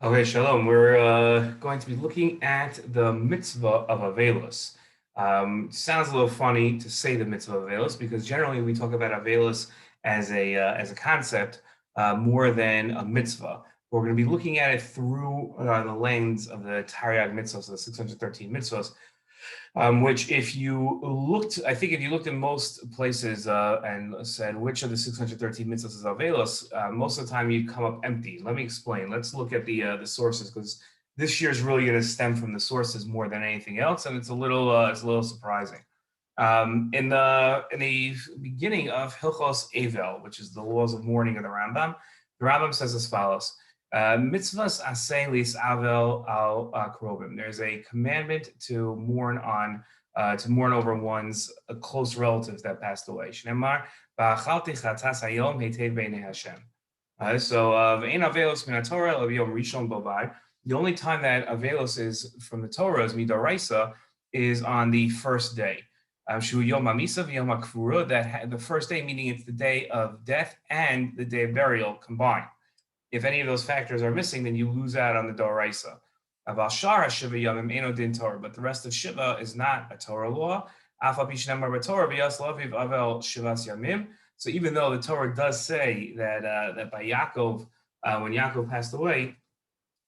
Okay, Shalom. We're going to be looking at the mitzvah of Avielus. Sounds a little funny to say the mitzvah of Avielus because generally we talk about Avielus as a concept more than a mitzvah. We're going to be looking at it through the lens of the Taryag mitzvos, the 613 mitzvos, which if you looked, I think if you looked in most places and said which of the 613 mitzvahs is Avielus, most of the time you come up empty. Let me explain. Let's look at the sources because this year is really going to stem from the sources more than anything else, and it's a little surprising. In the beginning of Hilchos Avel, which is the laws of mourning of the Rambam says as follows. Mitzvahs aseh lis avel al krovim. There's a commandment to mourn over one's close relatives that passed away. Shnemar ba'achalti chatas hayom heitev b'nei Hashem. So ve'en avelos min haTorah l'yom rishon bovad. The only time that avelos is from the Torah is midoraisa is on the first day. Shu yom hamisa v'yom hakvura. That the first day, meaning it's the day of death and the day of burial combined. If any of those factors are missing, then you lose out on the Doraisa. But the rest of Shiva is not a Torah law. So even though the Torah does say that by Yaakov, when Yaakov passed away,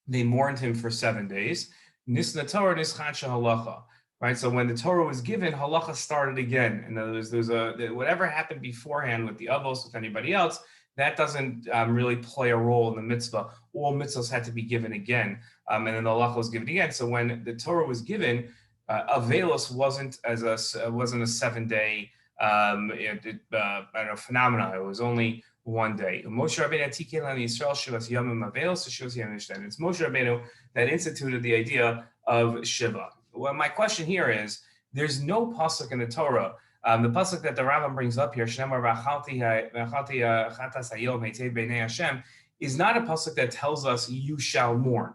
they mourned him for 7 days. Nisna Torah nischancha halacha. Right. So when the Torah was given, halacha started again. In other words, there's whatever happened beforehand with the avos, with anybody else, that doesn't really play a role in the mitzvah. All mitzvahs had to be given again, and then the halacha was given again. So when the Torah was given, Avielus wasn't a 7-day phenomenon. It was only 1 day. Moshe Rabbeinu It's Moshe Rabbeinu that instituted the idea of Shiva. Well, my question here is: there's no posuk in the Torah. The pasuk that the Rambam brings up here, is not a pasuk that tells us you shall mourn.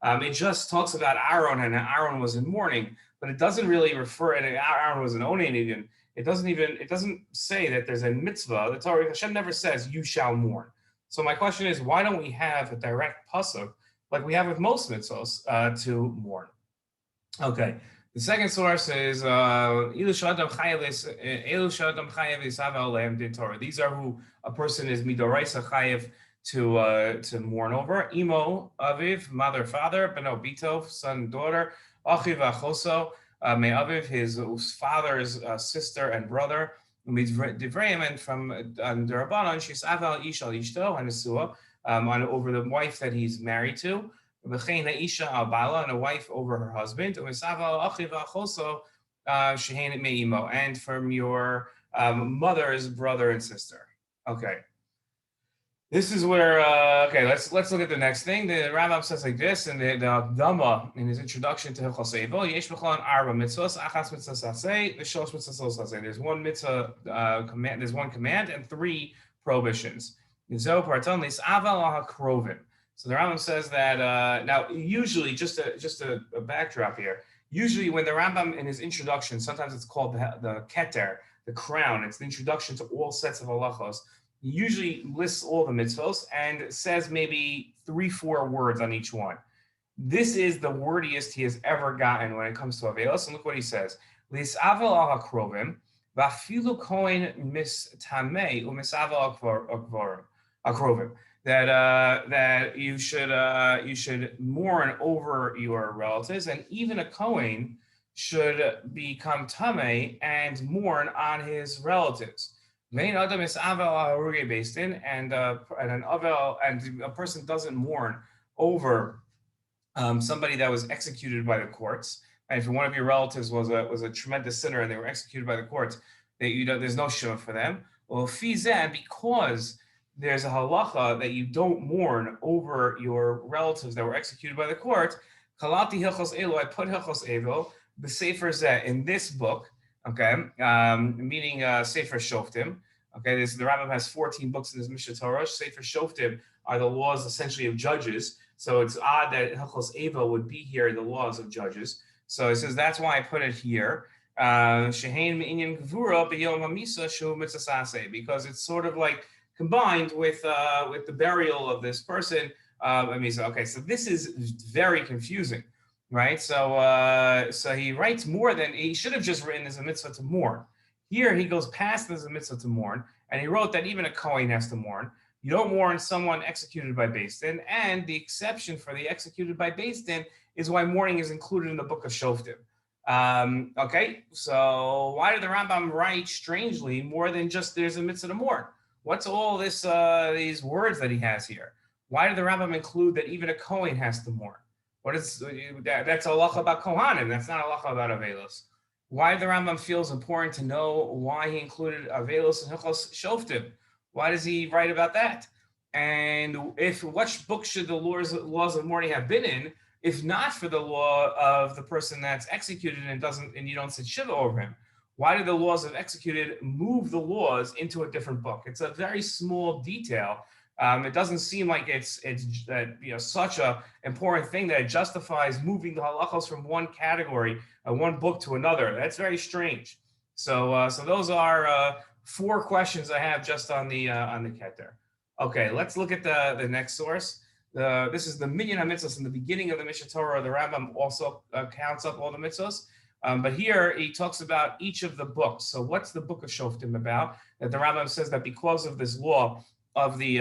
It just talks about Aaron and Aaron was in mourning, but it doesn't really refer. And Aaron was an onen. It doesn't say that there's a mitzvah. The Torah Hashem never says you shall mourn. So my question is, why don't we have a direct pasuk like we have with most mitzvos to mourn? Okay. The second source is These are who a person is midoraisa chayev to mourn over. Imo, aviv, mother, father, beno, bitov, son, daughter, achiv, achoso, may aviv, his father's sister and brother. And from Derabanan, she's aval ish al ishto and nesua, over the wife that he's married to. And a wife over her husband, and from your mother's brother and sister. Okay, this is where let's look at the next thing. The Rambam says like this, and the Dhamma in his introduction to Hilchos Avilos, yesh b'chol arba mitzvos, achas mitzvos aseh, v'shlosh mitzvos aseh. There's one mitzvah command, there's one command, and 3 prohibitions. Zo parton lis aval ha'krovim. So the Rambam says that now usually just a backdrop here. Usually when the Rambam in his introduction, sometimes it's called the keter, the crown. It's the introduction to all sets of halachos. He usually lists all the mitzvos and says maybe 3-4 words on each one. This is the wordiest he has ever gotten when it comes to Avilos. And look what he says: Lis avel al hakrovim v'afilu Cohen mistamei u'misavel akrovim. That you should mourn over your relatives, and even a Cohen should become tumah and mourn on his relatives. And a person doesn't mourn over somebody that was executed by the courts. And if one of your relatives was a tremendous sinner and they were executed by the courts, there's no shiva for them. Well, because there's a halacha that you don't mourn over your relatives that were executed by the court. Kalati hilchos elu, I put hilchos elu, the sefer zeh, in this book, okay, meaning sefer shoftim. Okay, the Rambam has 14 books in his Mishnah Torah. Sefer shoftim are the laws essentially of judges. So it's odd that hilchos elu would be here in the laws of judges. So it says that's why I put it here. Because it's sort of like combined with the burial of this person Okay, so this is very confusing, right? So he writes more than he should have just written as a mitzvah to mourn. Here he goes past as a mitzvah to mourn, and he wrote that even a Cohen has to mourn. You don't mourn someone executed by Beis Din, and the exception for the executed by Beis Din is why mourning is included in the book of Shoftim. Okay, so why did the Rambam write strangely more than just there's a mitzvah to mourn? What's all this these words that he has here? Why did the Rambam include that even a Cohen has to mourn? What is that's a halacha about cohanum? That's not a halacha about Avielus. Why did the Rambam feels important to know why he included Avielus and Hilchos Shoftim? Why does he write about that? And if which book should the laws of mourning have been in, if not for the law of the person that's executed and you don't sit shiva over him? Why did the laws of executed move the laws into a different book? It's a very small detail. It doesn't seem like it's such a important thing that it justifies moving the halachos from one category, one book to another. That's very strange. So those are 4 questions I have just on the keter. Okay, let's look at the next source. This is the minyan mitzvos in the beginning of the Mishnah Torah. The Rambam also counts up all the mitzvos. But here he talks about each of the books. So what's the book of Shoftim about? That the Rambam says that because of this law of the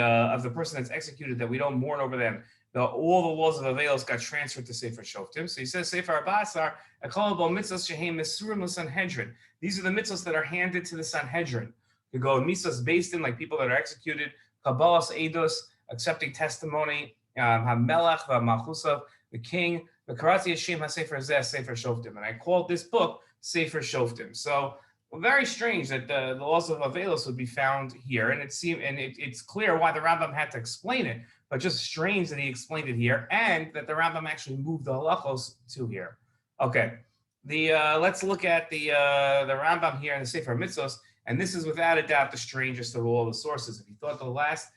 person that's executed, that we don't mourn over them, all the laws of Avielus got transferred to Sefer Shoftim. So he says Sefer Abasar, Ekolabo mitzvos shehem mesurim l'Sanhedrin. These are the mitzvos that are handed to the Sanhedrin. You go mitzvos based in like people that are executed, Kabbalas Eidos, accepting testimony, HaMelech v'Malchusav, the king, the Karati Hashem HaSefer Zeh Sefer Shoftim, and I called this book Sefer Shoftim. So very strange that the laws of Avielus would be found here, and it's clear why the Rambam had to explain it, but just strange that he explained it here, and that the Rambam actually moved the halachos to here. Okay, let's look at the Rambam here in the Sefer Mitzvos, and this is without a doubt the strangest of all the sources. If you thought the last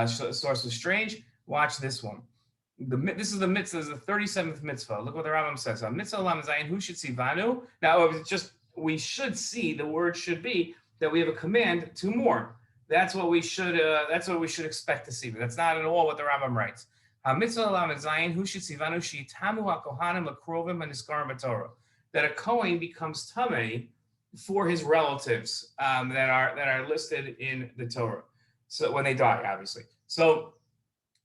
source was strange, watch this one. This is the mitzvah, this is the 37th mitzvah. Look what the Rambam says. Mitzvah lam zayin who should see vanu. Now, we should see, the word should be that we have a command to mourn. That's what we should expect to see. But that's not at all what the Rambam writes. Mitzvah lam zayin who should see vanu sheitamu cohanum lekrovim haniskarim b'Torah. That a Cohen becomes tumah for his relatives that are listed in the Torah. So when they die, obviously. So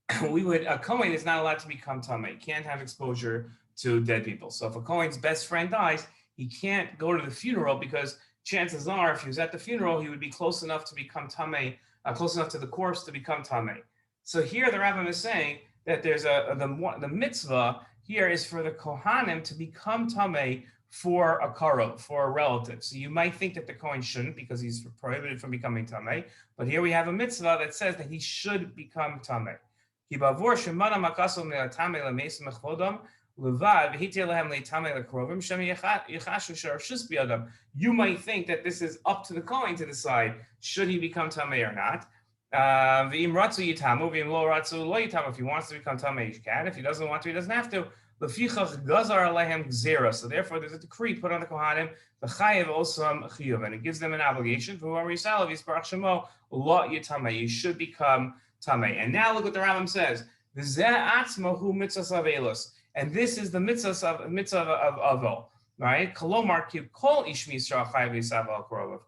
a Cohen is not allowed to become tumah. He can't have exposure to dead people. So if a Cohen's best friend dies, he can't go to the funeral because chances are, if he was at the funeral, he would be close enough to become tumah, close enough to the corpse to become tumah. So here the Rambam is saying that there's the mitzvah here is for the cohanim to become tumah for a karov, for a relative. So you might think that the Cohen shouldn't because he's prohibited from becoming tumah, but here we have a mitzvah that says that he should become tumah. You might think that this is up to the Cohen to decide should he become tumah or not. If he wants to become tumah, he can. If he doesn't want to, he doesn't have to. So therefore, there's a decree put on the Cohanim, and it gives them an obligation. You should become tumah. And now look what the Rambam says. And this is the mitzvah of Avel, right?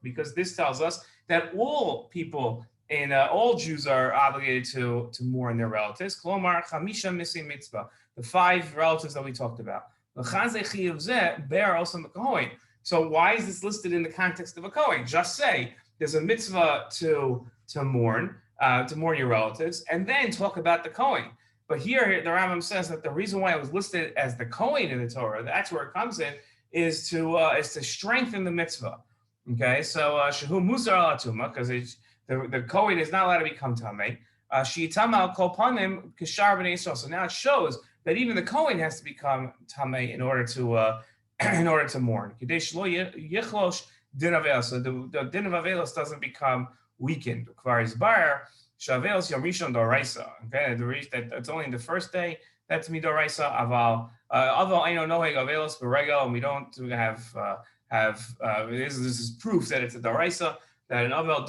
Because this tells us that all people all Jews are obligated to mourn their relatives. The 5 relatives that we talked about. So why is this listed in the context of a Cohen? Just say there's a mitzvah to mourn your relatives, and then talk about the Cohen. But here the Rambam says that the reason why it was listed as the Cohen in the Torah, that's where it comes in, is to strengthen the mitzvah. Okay, so shehu musar ala tumah, because the Cohen is not allowed to become tamei. Sheitama al kol panim kishar b'nei Yisrael. So now it shows that even the Cohen has to become tamei in order to mourn. Kadesh lo yichlosh din avilos. So the din of avilos doesn't become weakened. Kvar isbar shavelos yom rishon doraisa. Okay, that it's only in the first day. That's midoraisa. Aval I know noheg avilos b'regel, and we don't have this is proof that it's a doraisa, that an avel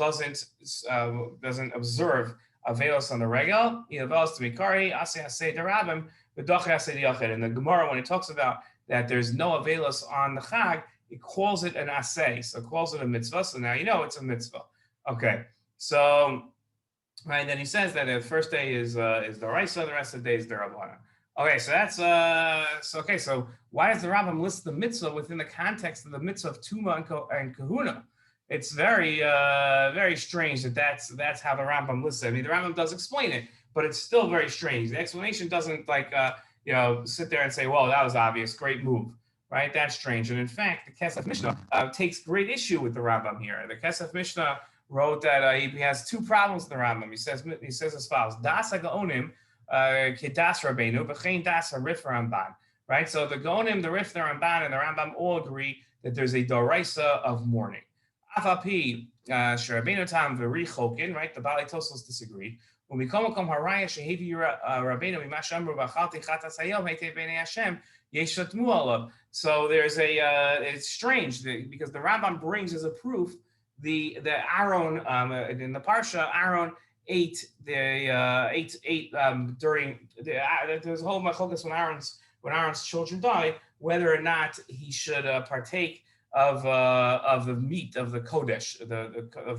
doesn't observe Avielus on the regel, Avielus to Mikari, Aseh Aseh Derabim, V'doche Aseh Yachid. And the Gemara, when it talks about that there's no Avielus on the Chag, it calls it an Aseh, so it calls it a mitzvah. So now you know it's a mitzvah. Okay, so right, then he says that the first day is D'oraisa, the rest of the day is D'Rabbanan. Okay, so that's okay. So why does the Rambam list the mitzvah within the context of the mitzvah of tumah and cohanum? It's very very strange that that's how the Rambam lists it. I mean, the Rambam does explain it, but it's still very strange. The explanation doesn't like sit there and say, "Well, that was obvious, great move." Right? That's strange. And in fact, the Kesef Mishna takes great issue with the Rambam here. The Kesef Mishna wrote that he has two problems with the Rambam. He says as follows: Das HaGaonim kedas Rabbeinu, b'chein das HaRif Ramban. Right. So the Gaonim, the Rif, the Ramban, and the Rambam all agree that there's a D'oraisa of mourning. Afapi Sherabbeinu tam v'ri chokin. Right. The Bali Tosos disagreed. When we come haraya shehevi Rabbeinu mimashamru b'chalti chatas hayom heitei b'nei Hashem yeshat mu'alav. So there's it's strange because the Rambam brings as a proof the Aaron in the parsha. Aaron ate during there's a whole machlokas when Aaron's children died, whether or not he should partake of the meat of the kodesh of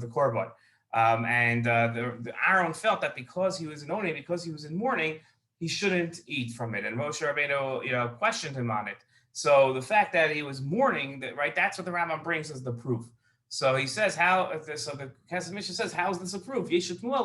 the korban. And the Aaron felt that because he was in Oni, because he was in mourning, he shouldn't eat from it. And Moshe Rabbeinu, questioned him on it. So the fact that he was mourning, that's what the Rambam brings as the proof. So he says so the Kesef Mishna says, how is this a proof? There's no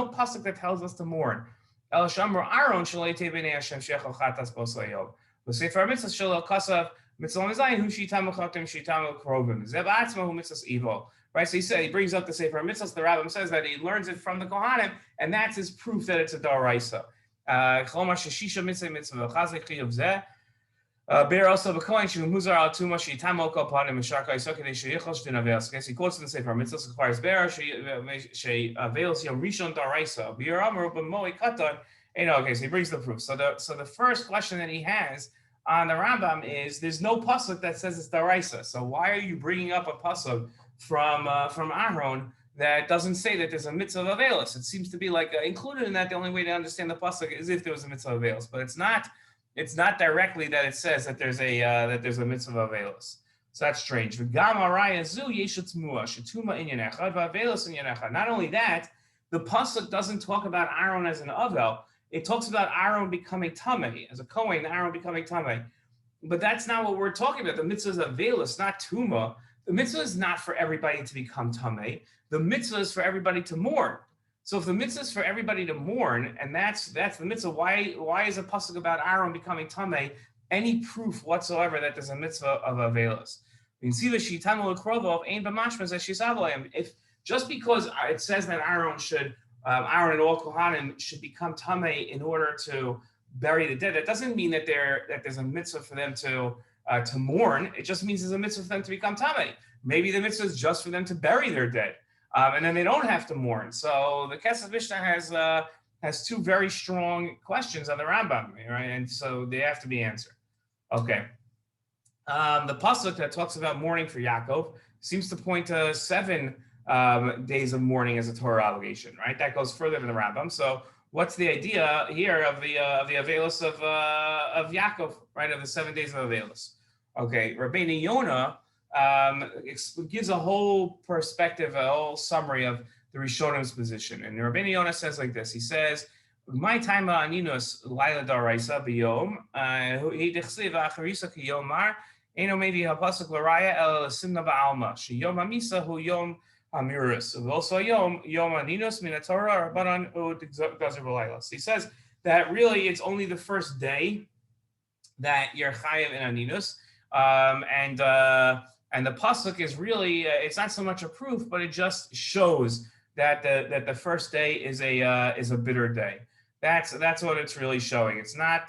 posuk that tells us to mourn. El Shamro Aaron Shalete Bnei Hashem Shechol Chatas Bosayov. V'Sefer Mitzvah Shalel Kasav Mitzvah Mizayin Hu Shitam Uchatim Shitam Ukrovim Zeb Atzma Hu Mitzvahs Evil. Right, so he brings up the Sefer Mitzvahs. The Rambam says that he learns it from the Cohanim, and that's his proof that it's a D'oraisa. Chomar Sheshisha Mitzvah Mitzvah V'Chazek Chiyuv Zeh. Bear also the Cohen Shu Muzar Al Tumah Shitamo Kopanim Misharka Isokei Sheyichos Din Avielus. He quotes in the Sefer Mitzvahs requires Bear She Avielus Yom Rishon D'oraisa. Bear Amar B'Moi Katan. Okay, so he brings the proof. So the first question that he has on the Rambam is there's no posuk that says it's D'oraisa. So why are you bringing up a posuk from Aaron that doesn't say that there's a mitzvah of Avielus? It seems to be like included in that. The only way to understand the pasuk is if there was a mitzvah of Avielus, but it's not. It's not directly that it says that there's a mitzvah of Avielus. So that's strange. Not only that, the pasuk doesn't talk about Aaron as an Avel. It talks about Aaron becoming tumah as a Cohen. Aaron becoming tumah, but that's not what we're talking about. The mitzvah is Avielus, not tumah. The mitzvah is not for everybody to become tumah. The mitzvah is for everybody to mourn. So if the mitzvah is for everybody to mourn, and that's the mitzvah, why is a pasuk about Aaron becoming tamei any proof whatsoever that there's a mitzvah of Avielus? If just because it says that Aaron and all Cohanim should become tamei in order to bury the dead, that doesn't mean that there's a mitzvah for them to mourn. It just means there's a mitzvah for them to become tamei. Maybe the mitzvah is just for them to bury their dead. And then they don't have to mourn. So the Kesef Mishna has two very strong questions on the Rambam, right? And so they have to be answered. Okay. The pasuk that talks about mourning for Yaakov seems to point to 7 days of mourning as a Torah obligation, right? That goes further than the Rambam. So what's the idea here of the Avielus of Yaakov, right? Of the 7 days of Avielus. Okay, Rabbeinu Yonah gives a whole perspective, a whole summary of the Rishonim's position. And Rabbeinu Yonah says like this. He says, "My time aninus laila daraisa biyom he dechsiv acharisa kiyom mar eno maybe hapasuk laraya el simna ba'alma sheyom hamisa hu yom hamiris also yom aninus minatora rabbanan ud gazer b'layla." So he says that really it's only the first day that you're chayav in aninus, and the pasuk is really it's not so much a proof, but it just shows that the first day is a bitter day. That's what it's really showing. It's not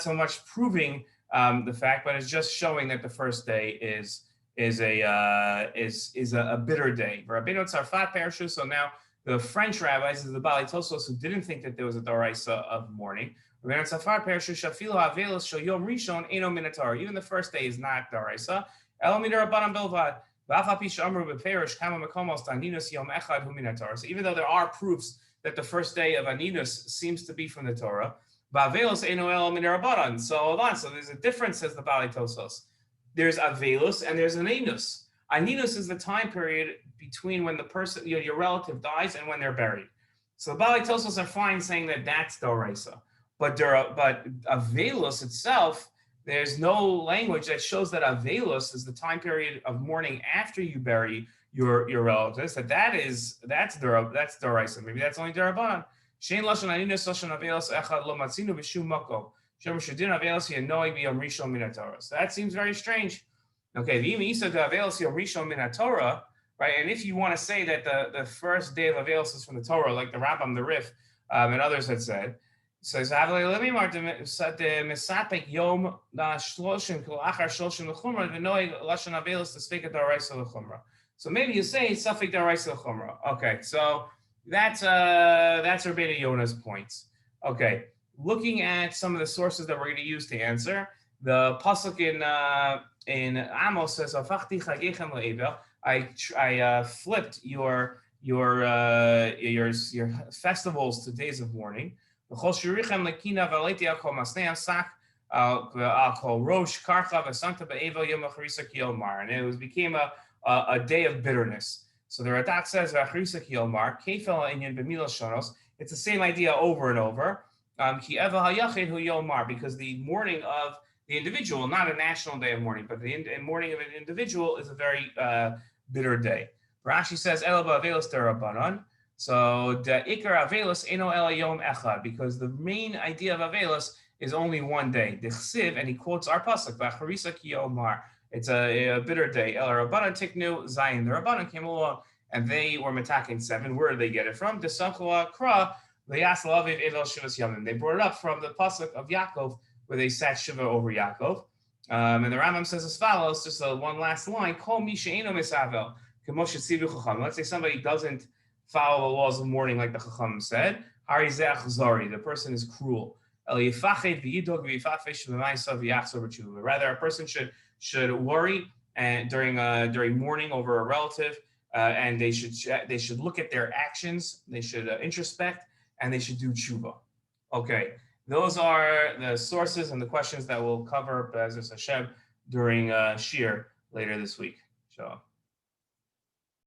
so much proving the fact, but it's just showing that the first day is a bitter day. So now the French rabbis, the Bali Tosos, who didn't think that there was a D'oraisa of mourning, even the first day is not D'oraisa. So even though there are proofs that the first day of Aninus seems to be from the Torah, so hold on, so there's a difference, says the Baalei Tosfos. There's Avielus and there's Aninus. Aninus is the time period between when the person, your relative dies and when they're buried. So the Baalei Tosfos are fine saying that that's Doraisa. But Avielus itself, there's no language that shows that Avielus is the time period of mourning after you bury your relatives. That's Doraisa. Maybe that's only Darabanan. Shein lashon aninus lashon Avielus echad lo matzinu b'shum makom. So that seems very strange. Okay, right? And if you want to say that the first day of Avielus is from the Torah, like the Rambam, the Rif, and others had said, so so maybe you say Safek Daraisa L'chumra. Okay, so that's Rabbeinu Yonah's points. Okay. Looking at some of the sources that we're going to use to answer, the posuk in Amos says, I flipped your festivals to days of mourning. And it became a day of bitterness. So the Radak says, it's the same idea over and over. Because the mourning of the individual, not a national day of mourning, but the mourning of an individual is a very bitter day. Rashi says, so the Ikar Avielus eno ela yom echad, because the main idea of Avielus is only one day. And he quotes our pasuk, it's a bitter day. El Rabbanan tiknu zayin. The Rabbanan came along and they were metaking 7. Where did they get it from? Desamchua kra. They brought it up from the posuk of Yaakov, where they sat Shiva over Yaakov. And the Rambam says as follows, just one last line, let's say somebody doesn't follow the laws of mourning like the Chacham said, the person is cruel. Rather, a person should worry and during mourning over a relative, and they should look at their actions, they should introspect, and they should do tshuva. Okay, those are the sources and the questions that we'll cover, Be'ezus Hashem, during Shiur later this week. Shalom.